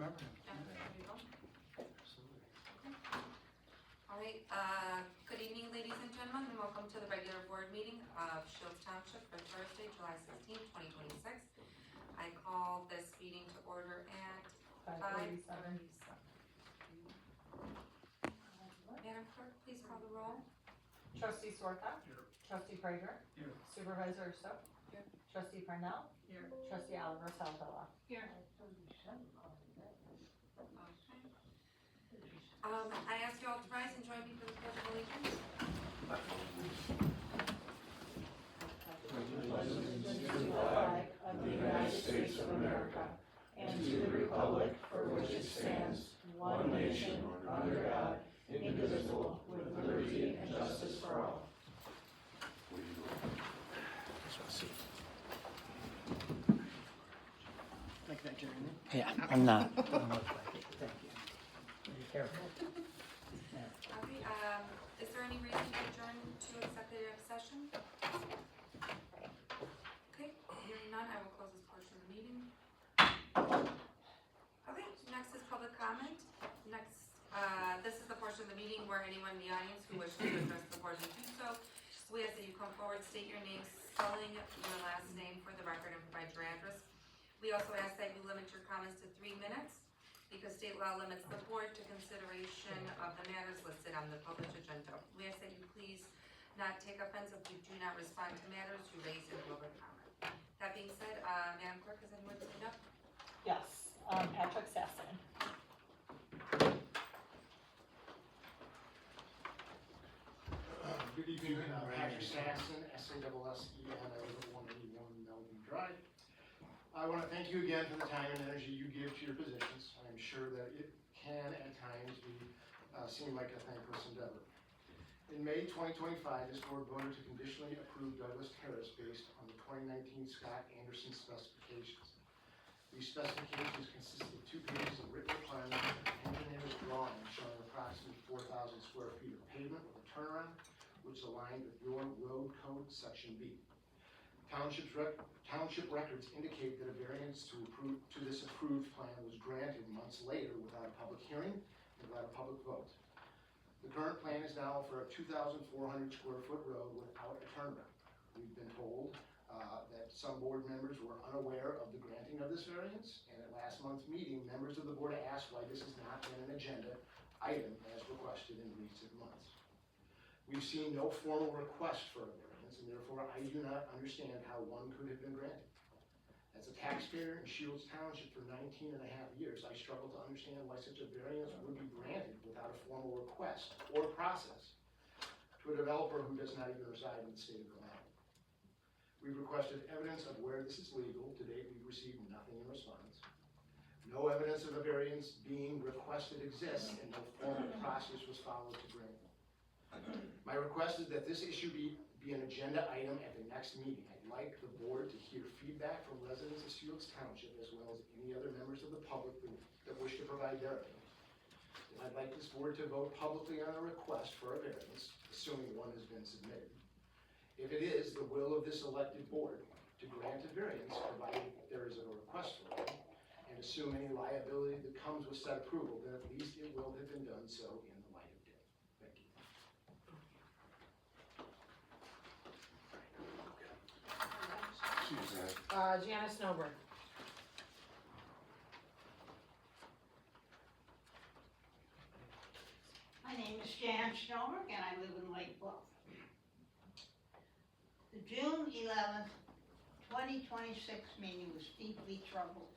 remember him. Yeah, there you go. Absolutely. All right, good evening, ladies and gentlemen, and welcome to the regular board meeting of Shields Township for Thursday, July 16, 2026. I call this meeting to order at 5:37. Madam Clerk, please call the roll. Trustee Sorta? Here. Trustee Frazier? Here. Supervisor Stowe? Here. Trustee Parnell? Here. Trustee Oliver Salvilla? Here. I ask you all to rise and join me for the Pledge of Allegiance. Allegiance to the flag of the United States of America and to the republic for which it stands, one nation, under God, indivisible, with liberty and justice for all. Like that, Jeremy? Yeah, I'm not. Doesn't look like it. Thank you. Be careful. Yeah. Okay, is there any reason to adjourn to executive session? Okay, hearing none, I will close this portion of the meeting. Okay, next is public comment. Next, this is the portion of the meeting where anyone in the audience who wishes to address the board may do so. We ask that you come forward, state your name, spelling your last name for the record, and provide your address. We also ask that you limit your comments to 3 minutes because state law limits the board to consideration of the matters listed on the published agenda. We ask that you please not take offense if you do not respond to matters you raise in public comment. That being said, Madam Clerk, has anyone signed up? Yes, Patrick Sasson. Good evening, Patrick Saxon, SASSEN, I live at 181 Melbourne Drive. I want to thank you again for the time and energy you give to your positions. I'm sure that it can at times seem like a thankless endeavor. In May 2025, this board voted to conditionally approve Douglas Terrace based on the 2019 Scott Anderson specifications. These specifications consist of 2 pages of written requirements and engineer's drawing showing approximately 4,000 square feet of pavement with a turnaround, which is aligned with your road code section B. Township records indicate that a variance to this approved plan was granted months later without a public hearing and without a public vote. The current plan is now for a 2,400 square foot road without a turnaround. We've been told that some board members were unaware of the granting of this variance, and at last month's meeting, members of the board asked why this has not been an agenda item as requested in recent months. We've seen no formal request for a variance, and therefore I do not understand how one could have been granted. As a taxpayer in Shields Township for 19 and a half years, I struggle to understand why such a variance would be granted without a formal request or process to a developer who does not even reside in the state of Rhode Island. We've requested evidence of where this is legal. To date, we've received nothing in response. No evidence of a variance being requested exists, and no formal process was followed to grant one. My request is that this issue be an agenda item at the next meeting. I'd like the board to hear feedback from residents of Shields Township as well as any other members of the public that wish to provide their opinion. And I'd like this board to vote publicly on a request for a variance, assuming one has been submitted. If it is the will of this elected board to grant a variance, provided there is a request for it, and assume any liability that comes with said approval, then at least it will have been done so in the light of day. Thank you. Janice Nober. My name is Jan Schnomer, and I live in Lake Bluff. The June 11th, 2026 meeting was deeply troubled.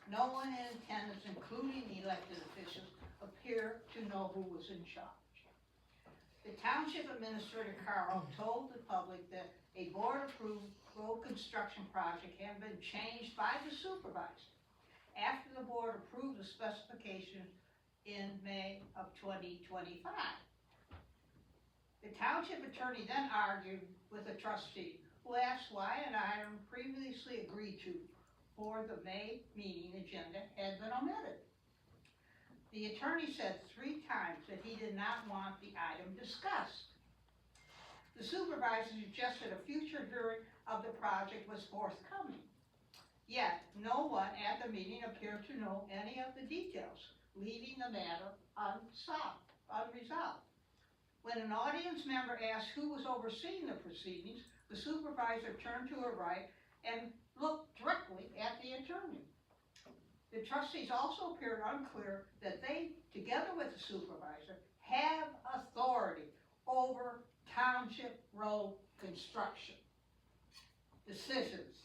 No one in attendance, including elected officials, appeared to know who was in charge. The Township Administrator Carl told the public that a board-approved road construction project had been changed by the supervisor after the board approved the specification in May of 2025. The township attorney then argued with the trustee, who asked why an item previously agreed to for the May meeting agenda had been omitted. The attorney said 3 times that he did not want the item discussed. The supervisor suggested a future hearing of the project was forthcoming. Yet, no one at the meeting appeared to know any of the details, leaving the matter unresolved. When an audience member asked who was overseeing the proceedings, the supervisor turned to her right and looked directly at the attorney. The trustees also appeared unclear that they, together with the supervisor, have authority over township road construction decisions.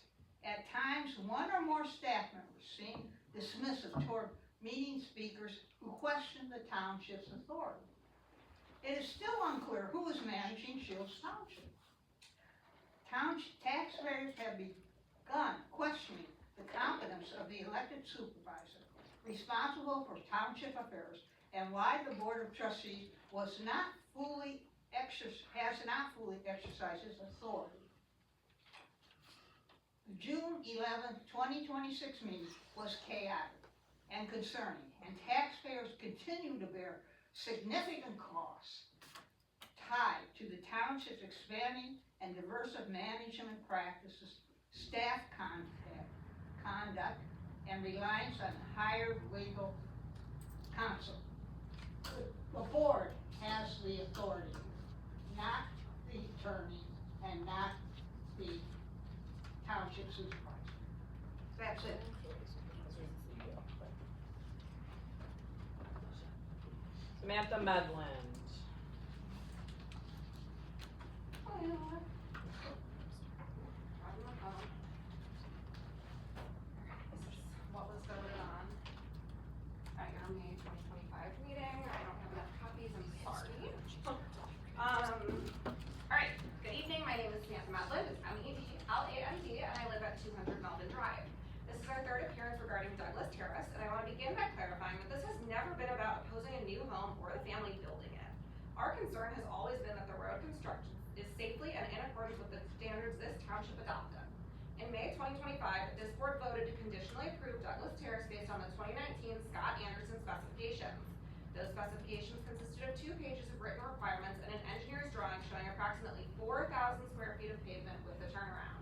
At times, one or more staff members seemed dismissive toward meeting speakers who questioned the township's authority. It is still unclear who is managing Shields Township. Taxpayers have begun questioning the competence of the elected supervisor responsible for township affairs and why the Board of Trustees has not fully exercised its authority. The June 11th, 2026 meeting was chaotic and concerning, and taxpayers continue to bear significant costs tied to the township's expanding and diverse of management practices, staff conduct, and reliance on hired legal counsel. The board has the authority, not the attorney and not the township supervisor. That's it. Samantha Medland. Oh, you know what? I'm on the phone. This is what was voted on at your May 2025 meeting. I don't have enough copies, I'm sorry. Alright, good evening, my name is Samantha Medland, it's M-E-D-L-A-N-D, and I live at 200 Melvin Drive. This is our third appearance regarding Douglas Terrace, and I want to begin by clarifying that this has never been about opposing a new home or the family building it. Our concern has always been that the road construction is safely and in accordance with the standards this township adopted. In May 2025, this board voted to conditionally approve Douglas Terrace based on the 2019 Scott Anderson specifications. Those specifications consisted of 2 pages of written requirements and an engineer's drawing showing approximately 4,000 square feet of pavement with a turnaround.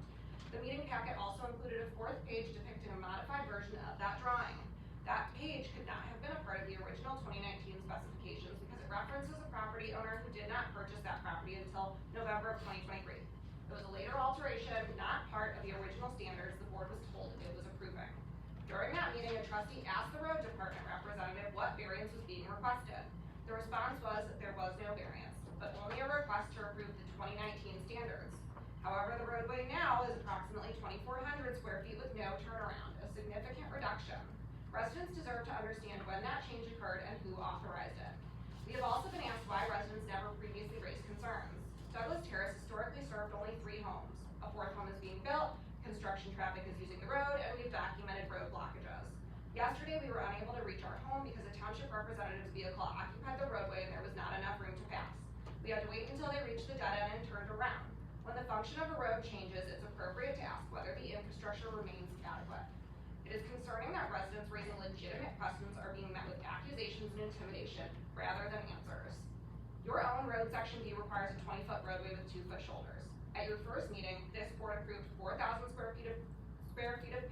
The meeting packet also included a 4th page depicting a modified version of that drawing. That page could not have been a part of the original 2019 specifications because it references a property owner who did not purchase that property until November of 2023. It was a later alteration, not part of the original standards the board was told it was approving. During that meeting, a trustee asked the road department representative what variance was being requested. The response was that there was no variance, but only a request to approve the 2019 standards. However, the roadway now is approximately 2,400 square feet with no turnaround, a significant reduction. Residents deserve to understand when that change occurred and who authorized it. We have also been asked why residents never previously raised concerns. Douglas Terrace historically served only 3 homes. A 4th home is being built, construction traffic is using the road, and we've documented road blockages. Yesterday, we were unable to reach our home because a township representative's vehicle occupied the roadway and there was not enough room to pass. We had to wait until they reached the dead end and turned around. When the function of a road changes, it's appropriate to ask whether the infrastructure remains adequate. It is concerning that residents raising legitimate questions are being met with accusations and intimidation rather than answers. Your own road section B requires a 20-foot roadway with 2-foot shoulders. At your first meeting, this board approved 4,000 square feet of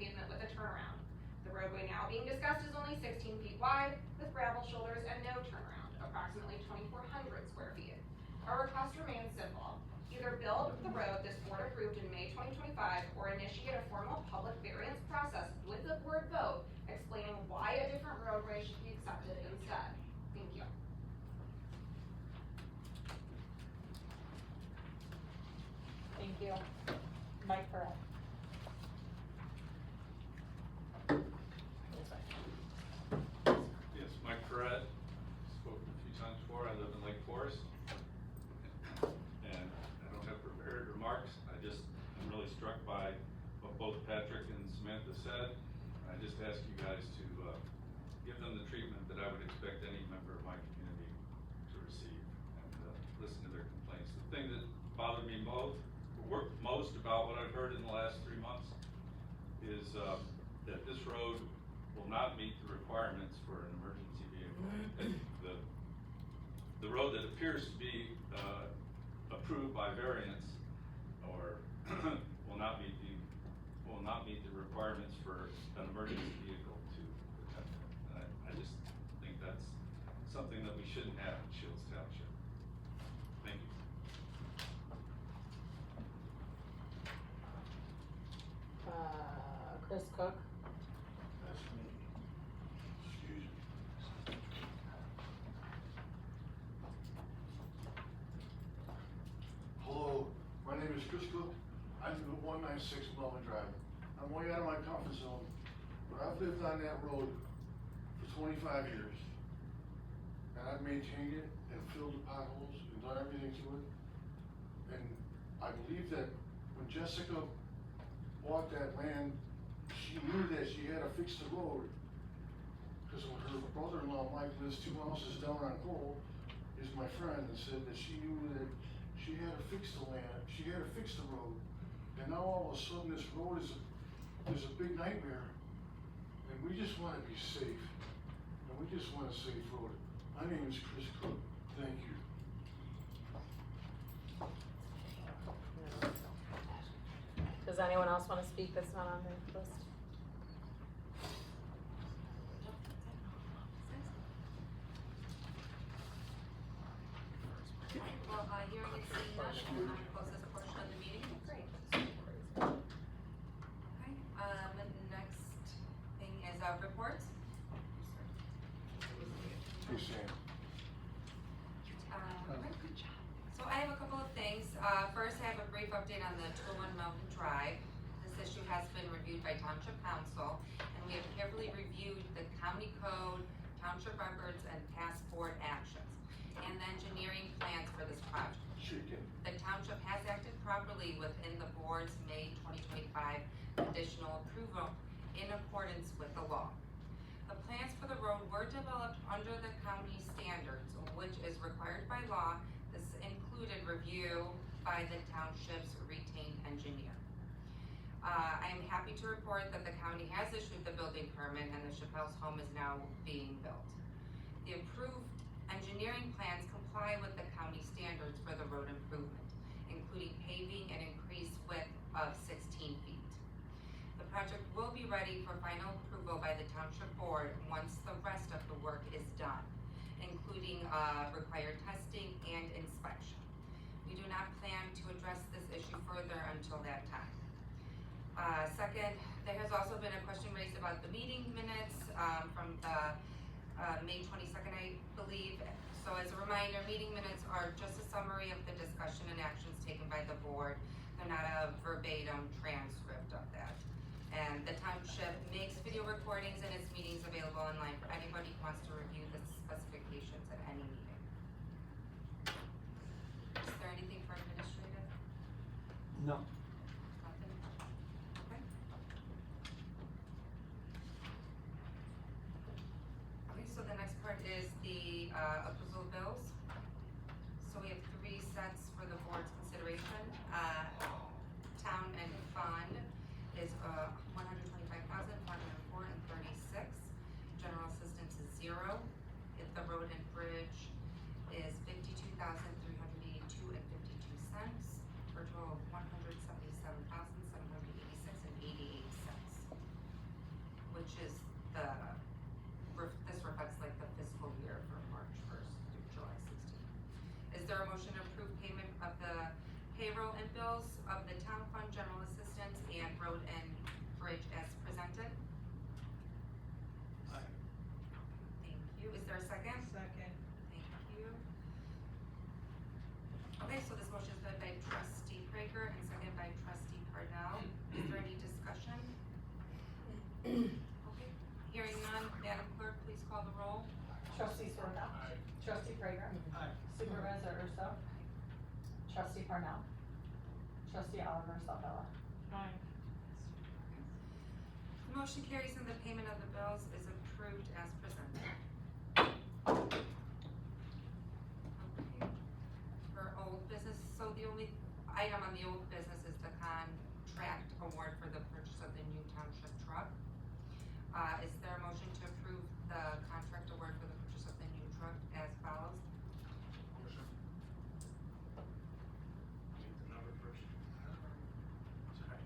pavement with a turnaround. The roadway now being discussed is only 16 feet wide with gravel shoulders and no turnaround, approximately 2,400 square feet. Our request remains simple. Either build the road this board approved in May 2025 or initiate a formal public variance process with the board vote explaining why a different roadway should be accepted instead. Thank you. Thank you. Mike Perret. Yes, Mike Perret, spoken a few times before, I live in Lake Forest. And I don't have prepared remarks, I'm really struck by what both Patrick and Samantha said. I just ask you guys to give them the treatment that I would expect any member of my community to receive and listen to their complaints. The thing that bothered me most about what I've heard in the last 3 months is that this road will not meet the requirements for an emergency vehicle. The road that appears to be approved by variance or will not meet will not meet the requirements for an emergency vehicle to attempt it. And I just think that's something that we shouldn't have in Shields Township. Thank you. Chris Cook. That's me. Excuse me. Hello, my name is Chris Cook. I live at 196 Mullen Drive. I'm way out of my comfort zone, but I've lived on that road for 25 years. And I've maintained it and filled the potholes and done everything to it. And I believe that when Jessica bought that land, she knew that she had to fix the road. Because when her brother-in-law, Mike, lives 2 houses down on Cole, is my friend, and said that she knew that she had to fix the land, she had to fix the road. And now all of a sudden, this road is a big nightmare. And we just wanna be safe. And we just want a safe road. My name is Chris Cook. Thank you. Does anyone else wanna speak that's not on the list? Well, hearing and seeing none, we'll close this portion of the meeting. Great. Okay, next thing is, reports. Hey, Sam. Okay. So I have a couple of things. First, I have a brief update on the 201 Mountain Drive. This issue has been reviewed by Township Council, and we have carefully reviewed the county code, township records, and past board actions, and the engineering plans for this project. Chicken. The township has acted properly within the board's May 2025 conditional approval in accordance with the law. The plans for the road were developed under the county standards, which is required by law. This included review by the township's retained engineer. I am happy to report that the county has issued the building permit and the Chappelle's home is now being built. The approved engineering plans comply with the county standards for the road improvement, including paving and increased width of 16 feet. The project will be ready for final approval by the township board once the rest of the work is done, including required testing and inspection. We do not plan to address this issue further until that time. Second, there has also been a question raised about the meeting minutes from the May 22nd, I believe. So as a reminder, meeting minutes are just a summary of the discussion and actions taken by the board. They're not a verbatim transcript of that. And the township makes video recordings and its meetings available online for anybody who wants to review the specifications at any meeting. Is there anything for administrative? No. Nothing? Okay. Okay, so the next part is the approval of bills. So we have 3 sets for the board's consideration. Town and fund is $125,404.36. General assistance is 0. If the road and bridge is $52,382.52 for a total of $177,786.88, which is this reflects like the fiscal year from March 1st through July 16th. Is there a motion to approve payment of the payroll and bills of the town fund, general assistance, and road and bridge as presented? Aye. Thank you. Is there a second? Second. Thank you. Okay, so this motion is led by trustee Prager and seconded by trustee Parnell. Is there any discussion? Okay, hearing none, Madam Clerk, please call the roll. Trustee Sorga. Trustee Prager. Aye. Supervisor Urso. Trustee Parnell. Trustee Oliver Salvella. Aye. The motion carries and the payment of the bills is approved as presented. Okay, for old business, so the only item on the old business is the contract award for the purchase of the new township truck. Is there a motion to approve the contract award for the purchase of the new truck as follows? Motion. Take the number first. Sorry.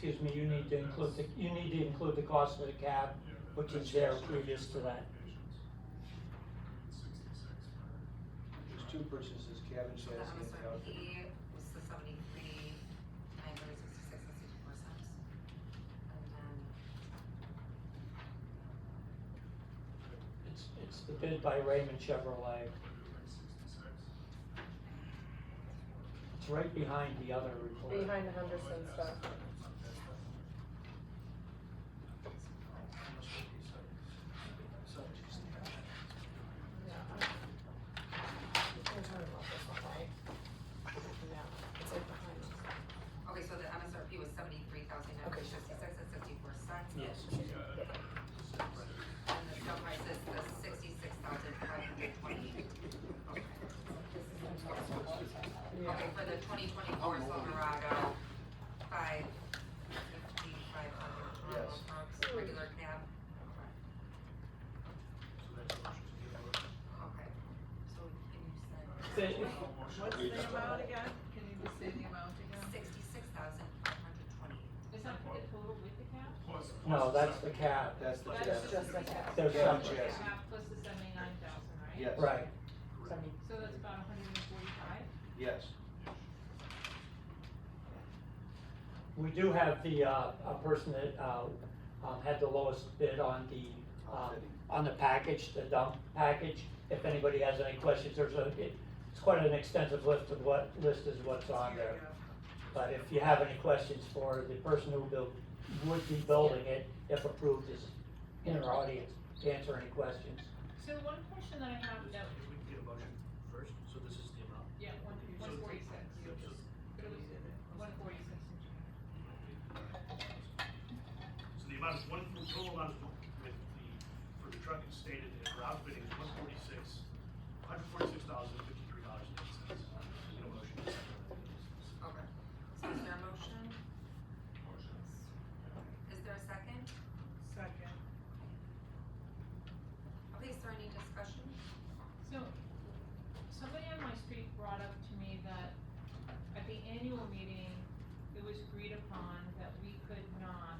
excuse me, you need to include the cost of the cab, which is there previous to that. There's two purchases, cabin So the chassis and the outfit. MSRP was the 73,966.64 cents. And then, It's the bid by Raymond Chevrolet. It's right behind the other report. Behind the Henderson stuff. We're talking about this one, right? Yeah, it's like behind us. okay, so the MSRP was 73,966.64 cents. Yes. And the sale price is the 66,520. Yeah. Okay, for the 2024 Silverado, 550, 500, Yes. regular cab. Okay, so can you say What's the amount again? Can you just say the amount again? 66,520? Is that the total with the cap? No, that's the cab. That's the That's chassis. just the cab. They're Cabin separate. chassis. Cap plus the 79,000, right? Yes. Right. So that's about 145? Yes. We do have the, a person that, had the lowest bid on the, package, the dump package. If anybody has any questions, it's quite an extensive list of what's on there. But if you have any questions for the person who would be building it, if approved, is in our audience to answer any questions. So one question that I have, that, We can get a motion first, so this is the amount. yeah, 146. But it was 146 in June. So the amount is total amount is with for the truck is stated in our outfitting is $146,053.08. Need a motion to second that. Okay, so is there a motion? Is there a second? Second. Okay, is there any discussion? So, somebody on my street brought up to me that at the annual meeting, it was agreed upon that we could not,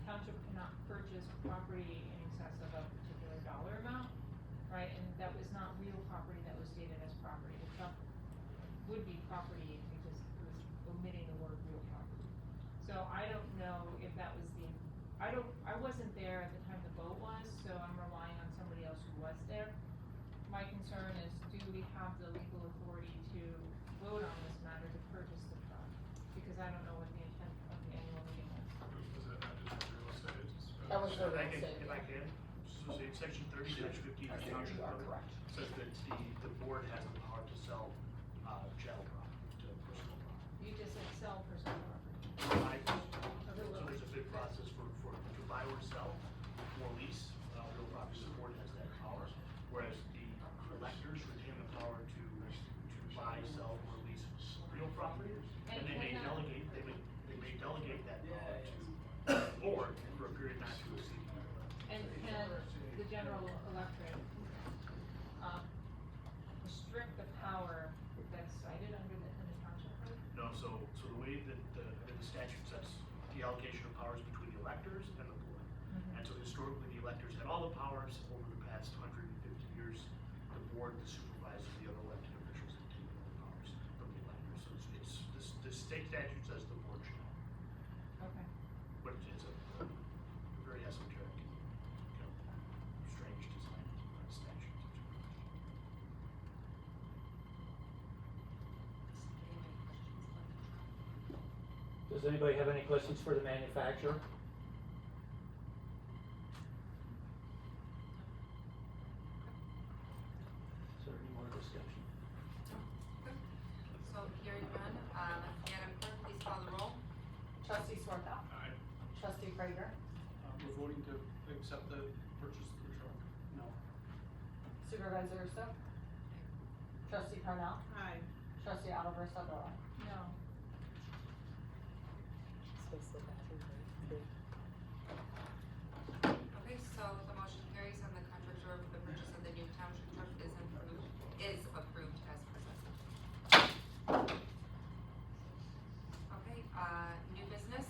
township cannot purchase property in excess of a particular dollar amount, right? And that was not real property that was stated as property. The truck would be property because it was omitting the word real property. So I don't know if that was I wasn't there at the time the vote was, so I'm relying on somebody else who was there. My concern is, do we have the legal authority to vote on this matter to purchase the truck? Because I don't know what the intent of the annual meeting was. That was the If I real can, estate. if I can, so say section 30-15 of the township code says that the board has the power to sell, chattel property to personal property. You just said sell personal property. So there's a big process for to buy or sell or lease, real property, the board has that power. Whereas the electors retain the power to buy, sell, or lease real property. And they may delegate, they may delegate that power to the board for a period not to exceed. And can the general electorate, restrict the power that's cited under the township code? No, so the way that the statute sets the allocation of powers between the electors and the board. And so historically, the electors had all the powers. Over the past 150 years, the board, the supervisor, the other elected officials have taken all the powers from the electors. So the state statute says the board should, Okay. but it's a very esoteric, strange design statute. Does anybody have any questions for the manufacturer? Is there any more discussion? So hearing none, Madam Clerk, please call the roll. Trustee Swarthout. Aye. Trustee Prager. We're voting to accept the purchase of the truck. No. Supervisor Russo. Trustee Carnell. Aye. Trustee Oliver Sodillo. No. Okay, so the motion carries and the contract for the purchase of the new township truck is approved as presented. Okay, new business,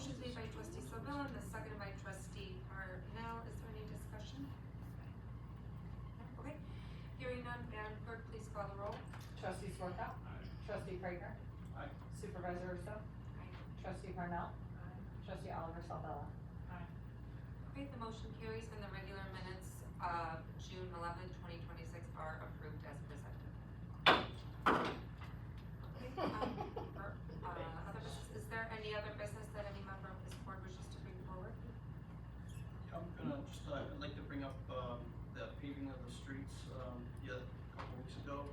Motion's made by trustee Slavilla, and the seconded by trustee Parnell. Is there any discussion? No? Okay. Hearing none, Madam Clerk, please call the roll. Trustee Swerka? Trustee Prager? Aye. Supervisor Russo? Trustee Parnell? Trustee Oliver Salvella? Okay, the motion carries and the regular minutes of June 11th, 2026 are approved as presented. Okay, other business, is there any other business that any member of this board wishes to bring forward? I'm gonna just, I'd like to bring up, the paving of the streets, a couple weeks ago.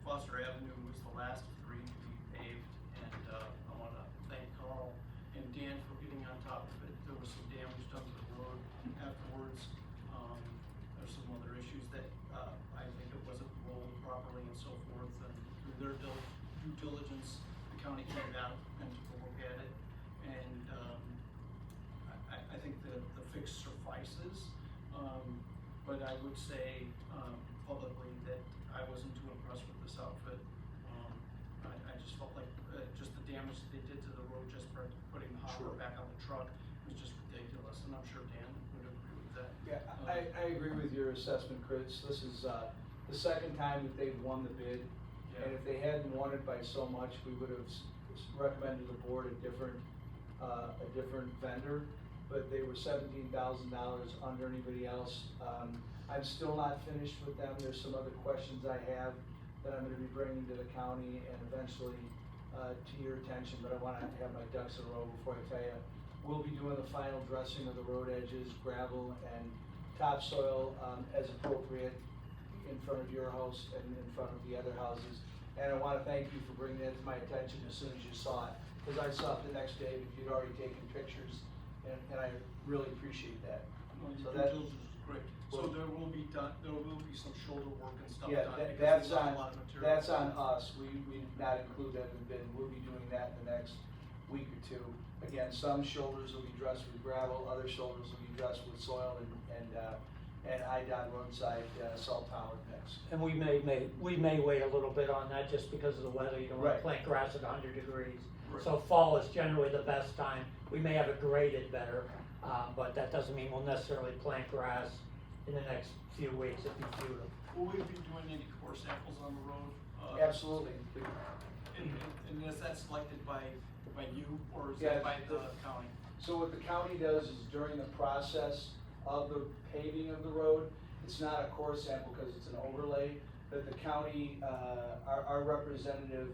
Foster Avenue was the last of 3 to be paved, and, I wanna thank Carl and Dan for getting on top of it. There was some damage done to the road afterwards. There's some other issues that, I think it wasn't rolled properly and so forth, and through their due diligence, the county came out and took a look at it, and, I think the fix suffices, but I would say, publicly that I wasn't too impressed with this outfit. I just felt like, just the damage that they did to the road just by putting the hopper back on the truck was just ridiculous, and I'm sure Dan would agree with that. Yeah, I agree with your assessment, Chris. This is, the second time that they've won the bid. And if they hadn't won it by so much, we would have recommended the board a different vendor. But they were $17,000 under anybody else. I'm still not finished with them. There's some other questions I have that I'm gonna be bringing to the county and eventually, to your attention, but I wanna have my ducks in a row before I tell you. We'll be doing the final dressing of the road edges, gravel and topsoil, as appropriate in front of your house and in front of the other houses. And I wanna thank you for bringing that to my attention as soon as you saw it, cause I saw it the next day, but you'd already taken pictures, and I really appreciate that. Well, So your that- due diligence is great. So there will be some shoulder work and stuff Yeah, done, that- because that's there's not on, a lot of material. that's on us, we did not include that in the bid, we'll be doing that in the next week or two. Again, some shoulders will be dressed with gravel, other shoulders will be dressed with soil and IDOT roadside, salt tower mix. And we may wait a little bit on that just because of the weather, you don't wanna Right. plant grass at 100 degrees. Right. So fall is generally the best time, we may have it graded better, but that doesn't mean we'll necessarily plant grass in the next few weeks, it'd be futile. Will we be doing any core samples on the road? Absolutely. And is that selected by you, or is Yeah, that by the county? So what the county does is during the process of the paving of the road, it's not a core sample because it's an overlay, but the county, our representative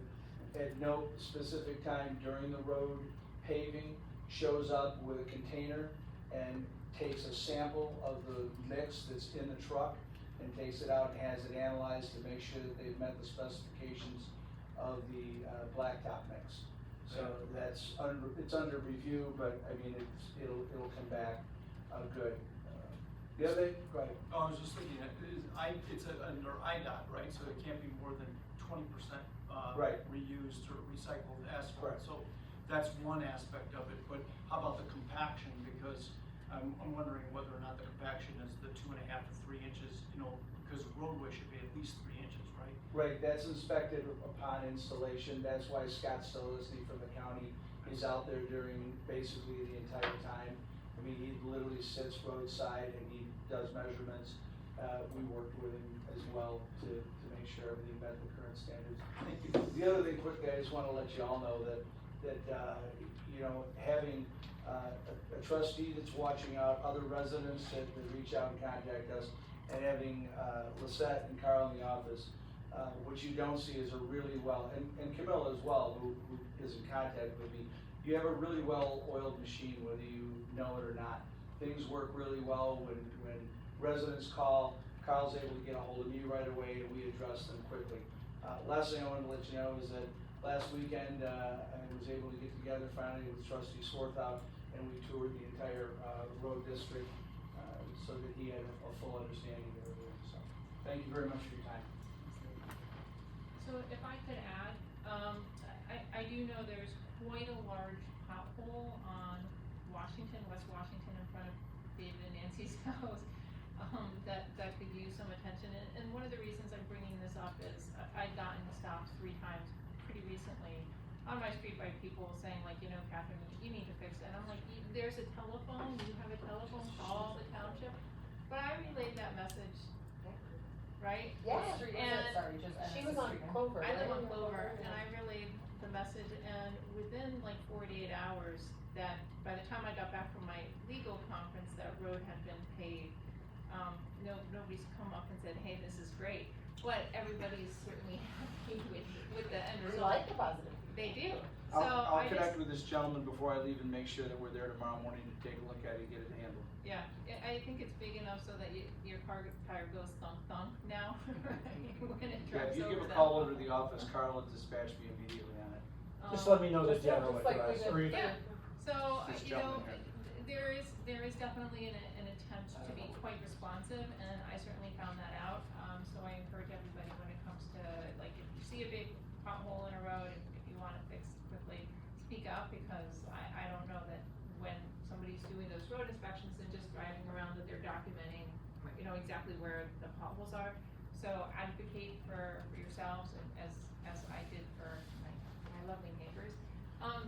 at no specific time during the road paving shows up with a container and takes a sample of the mix that's in the truck and takes it out and has it analyzed to make sure that they've met the specifications of the blacktop mix. So it's under review, but I mean, it'll come back good. The other thing, go ahead. Oh, I was just thinking, it's under IDOT, right, so it can't be more than 20%, Right. reused or recycled asphalt. Correct. So that's one aspect of it, but how about the compaction, because I'm wondering whether or not the compaction is the 2.5 to 3 inches, because roadway should be at least 3 inches, right? Right, that's inspected upon installation, that's why Scott Stolisny from the county is out there during basically the entire time. I mean, he literally sits roadside and he does measurements. We worked with him as well to make sure everything met the current standards. Thank you. The other thing quickly, I just wanna let you all know that having a trustee that's watching out, other residents that reach out and contact us, and having Lisette and Carl in the office, what you don't see is a really well, and Camilla as well, who is in contact with me, you have a really well-oiled machine, whether you know it or not. Things work really well when residents call, Carl's able to get a hold of me right away and we address them quickly. Last thing I wanted to let you know is that last weekend, I was able to get together finally with Trustee Swarthout and we toured the entire road district so that he had a full understanding of everything. So, thank you very much for your time. So if I could add, I do know there's quite a large pothole on West Washington in front of David and Nancy's house, that could use some attention. And one of the reasons I'm bringing this up is I've gotten stopped 3 times pretty recently on my street by people saying like, Catherine, you need to fix topics, and I'm like, there's a telephone, you have a telephone, call the township, but I relayed that message, right? Yeah, And she was on Clover, I live right? on Clover, and I relayed the message, and within like 48 hours, that by the time I got back from my legal conference, that road had been paved. Nobody's come up and said, hey, this is great, but everybody's certainly happy with the end We result. like the positive. They do, so I'll I connect just, with this gentleman before I leave and make sure that we're there tomorrow morning to take a look at it and get it handled. yeah, I think it's big enough so that your car tire goes thunk thunk now, when it Yeah, drives if you over give a that call bump. over to the office, Carl will dispatch me immediately on it. Just Um, let me know the Just, yeah, general just like we address, did. or you, Yeah, so, This you know, gentleman there is definitely an attempt to be quite responsive, and I certainly found that out. So I encourage everybody when it comes to, like, if you see a big pothole in a road, if you want it fixed quickly, speak up, because I don't know that when somebody's doing those road inspections and just driving around, that they're documenting, you know, exactly where the potholes are. So advocate for yourselves, and as I did for my lovely neighbors.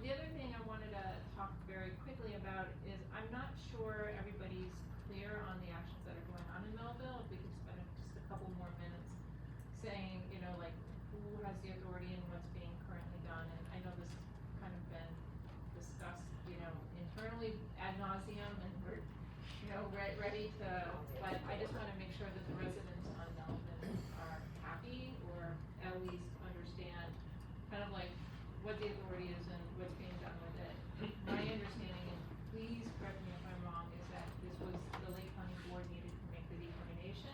The other thing I wanted to talk very quickly about is, I'm not sure everybody's clear on the actions that are going on in Melville. If we could spend just a couple more minutes saying, you know, like, who has the authority and what's being currently done. And I know this has kind of been discussed, you know, internally ad nauseum, and we're, you know, ready to, but I just wanna make sure that the residents on Melville are happy, or at least understand kind of like what the authority is and what's being done with it. My understanding, and please correct me if I'm wrong, is that this was the Lake County Board needed to make the determination.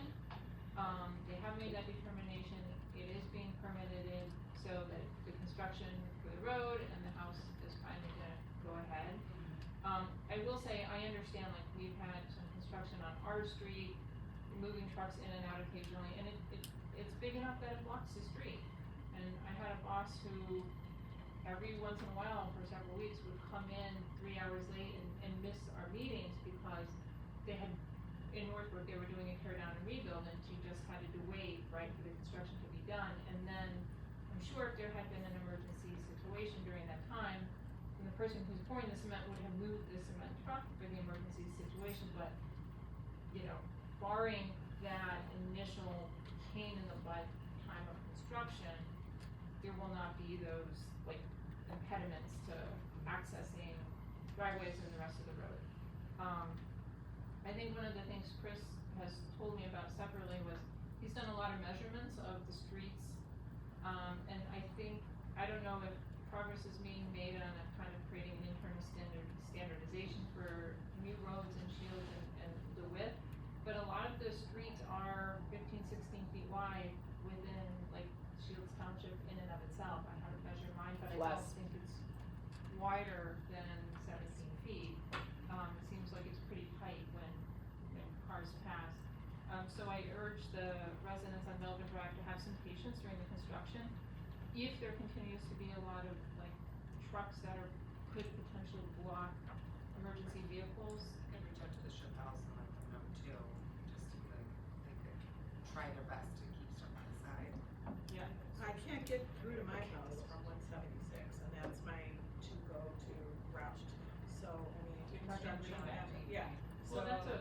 They have made that determination, it is being permitted so that the construction for the road and the house is finally gonna go ahead. I will say, I understand, like, we've had some construction on our street, moving trucks in and out occasionally, and it's big enough that it blocks the street. And I had a boss who, every once in a while, for several weeks, would come in 3 hours late and miss our meetings, because they had, in Northbrook, they were doing a tear down and rebuild, and she just had to wait, right, for the construction to be done. And then, I'm sure if there had been an emergency situation during that time, then the person who's pouring the cement would have moved the cement truck for the emergency situation, but, you know, barring that initial pain in the butt time of construction, there will not be those, like, impediments to accessing driveways and the rest of the road. I think one of the things Chris has told me about separately was, he's done a lot of measurements of the streets. And I think, I don't know if progress is being made on a kind of creating an internal standardization for new roads and Shields and the width, but a lot of the streets are 15, 16 feet wide within, like, Shields Township in and of itself. I haven't measured mine, but I don't Less. think it's wider than 17 feet. It seems like it's pretty tight when, you know, cars pass. So I urge the residents on Melvin Drive to have some patience during the construction. If there continues to be a lot of, like, trucks that could potentially block emergency vehicles. I reach out to the ship house and let them know too, just to like, they could try their best to keep stuff on the side. Yeah. I can't get through to my house from 176, and that's my to-go-to route. So, I mean, construction, yeah. Well, So-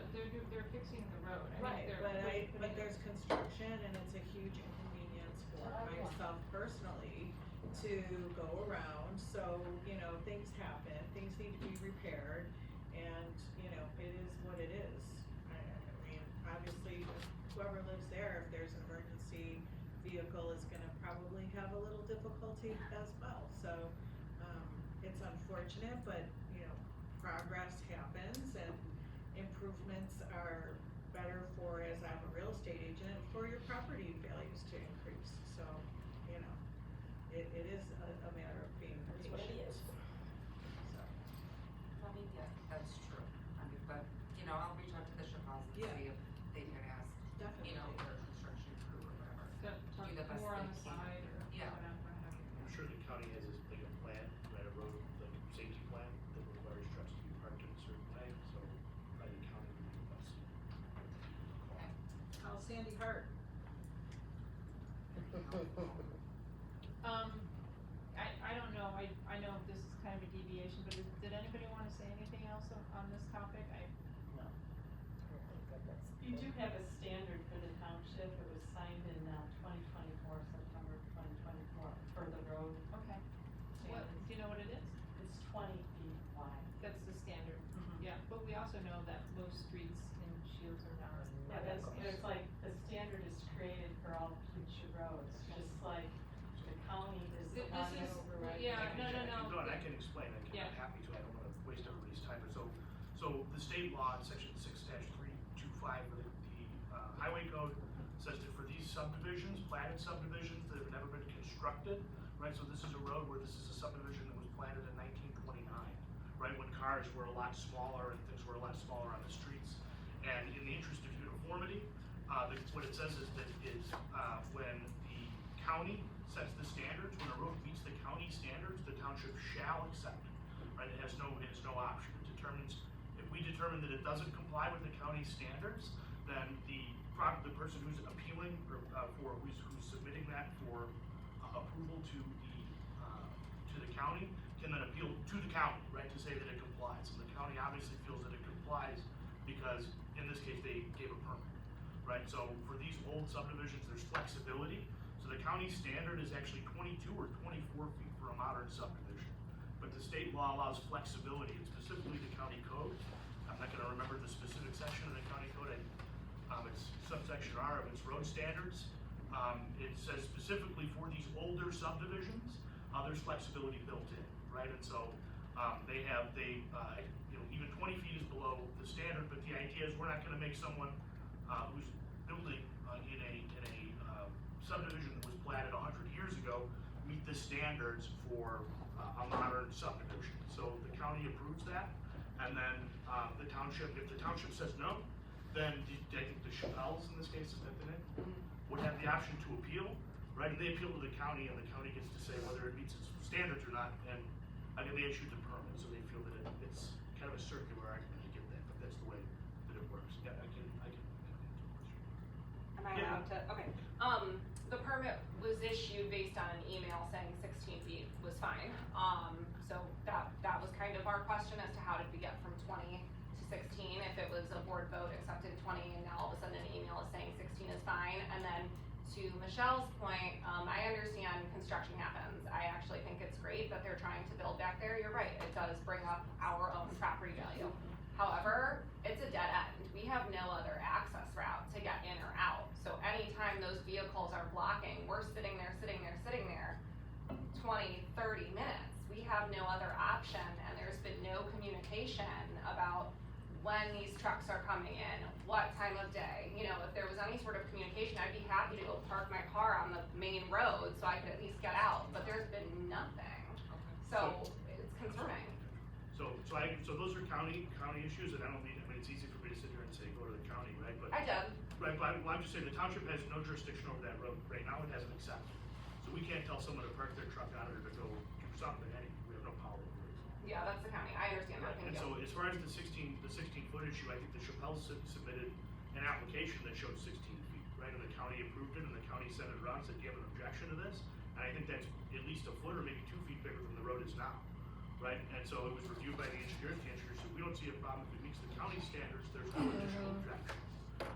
they're fixing the road. I Right, mean, but there's construction, and it's a huge inconvenience for myself personally to go around. So, you know, things happen, things need to be repaired, and, you know, it is what it is. I mean, obviously, whoever lives there, if there's an emergency vehicle, is gonna probably have a little difficulty as well. So, it's unfortunate, but, you know, progress happens, and improvements are better for, as I'm a real estate agent, for your property values to increase. So, you know, it is a matter of being That's what it patient. is. So, I mean, yeah, that's true. I mean, but, you know, I'll reach out to the ship house and Yeah. see if they can ask, you definitely. know, their construction crew or whatever. To Do the best more on they the can. side or Yeah. whatever have you. I'm sure the county has this, like a plan, right, a road, like a safety plan that requires trucks to be parked in a certain way, so probably the county would give us a call. How's Sandy Hart? I don't know, I know this is kind of a deviation, but did anybody wanna say have a standard for the township, it was signed in, 2024, September 2024, for the road Okay. What, standards. do you know what it is? It's 20 feet wide. That's the standard. Mhm. Yeah, but we also know that most streets in Shields are not. Yeah, there's like, the standard is created for all future roads, just like the county is the This one is- that overrides. yeah, I can- no. I can explain, Yeah. I'm happy to, I don't wanna waste everybody's time, but so the state law in section 6-325 of the highway code says that for these subdivisions, platted subdivisions that have never been constructed, right, so this is a road where this is a subdivision that was platted in 1929, right, when cars were a lot smaller and things were a lot smaller on the streets. And in the interest of uniformity, what it says is that when the county sets the standards, when a road meets the county standards, the township shall accept it, right? It has no option. It determines, if we determine that it doesn't comply with the county standards, then the person who's appealing or who's submitting that for approval to the county can then appeal to the county, right, to say that it complies. And the county obviously feels that it complies because in this case they gave a permit, right? So for these old subdivisions, there's flexibility. So the county standard is actually 22 or 24 feet for a modern subdivision. But the state law allows flexibility, and specifically the county code. I'm not gonna remember the specific section of the county code. It's subsection R of its road standards. It says specifically for these older subdivisions, there's flexibility built in, right? And so, even 20 feet is below the standard, but the idea is we're not gonna make someone, who's building, in a subdivision that was platted 100 years ago, meet the standards for, a modern subdivision. So the county approves that, and then, the township, if the township says no, then I think the Chappelles, in this case, is that the name, would have the option to appeal, right? And they appeal to the county, and the county gets to say whether it meets its standards or not, and, they issued the permit, so they feel that it's kind of a circular argument to get that, but that's the way that it works. Yeah, I can answer your question. Am I Yeah. allowed to, okay, the permit was issued based on an email saying 16 feet was fine. So that was kind of our question as to how did we get from 20 to 16, if it was a board vote accepted 20 and now all of a sudden an email is saying 16 is fine. And then to Michelle's point, I understand construction happens. I actually think it's great that they're trying to build back there. You're right, it does bring up our own property value. However, it's a dead end. We have no other access route to get in or out. So anytime those vehicles are blocking, we're sitting there, 20, 30 minutes. We have no other option, and there's been no communication about when these trucks are coming in, what time of day. You know, if there was any sort of communication, I'd be happy to go park my car on the main road so I could at least get out, but there's been nothing. So it's concerning. So those are county issues, and I mean, it's easy for me to sit here and say, go to the county, right? But I did. right, but I'm just saying, the township has no jurisdiction over that road. Right now, it hasn't accepted. So we can't tell someone to park their truck on it or to go do something, we have no power over it. Yeah, that's the county. I understand that. Right, Thank and you. so as far as the 16-foot issue, I think the Chappelles submitted an application that showed 16 feet, right? And the county approved it, and the county sent it around, said, do you have an objection to this? And I think that's at least a foot or maybe 2 feet bigger than the road is now, right? And so it was reviewed by the engineer said, we don't see a problem if it meets the county standards, there's no additional objection,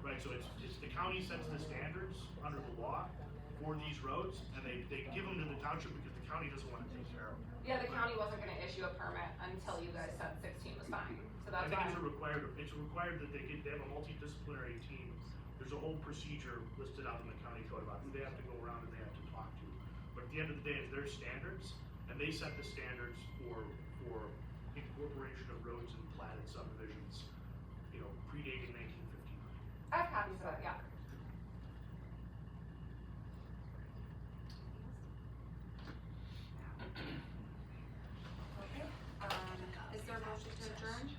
right? So it's the county sets the standards under the law for these roads, and they give them to the township because the county doesn't want to take care of them. Yeah, the county wasn't gonna issue a permit until you guys said 16 was fine. So I that's think why. it's required that they have a multidisciplinary team. There's a whole procedure listed out in the county code about who they have to go around and they have to talk to. But at the end of the day, it's their standards, and they set the standards for incorporation of roads and platted subdivisions, predating 1959. I have copies of it, yeah. Okay, is there a motion to adjourn?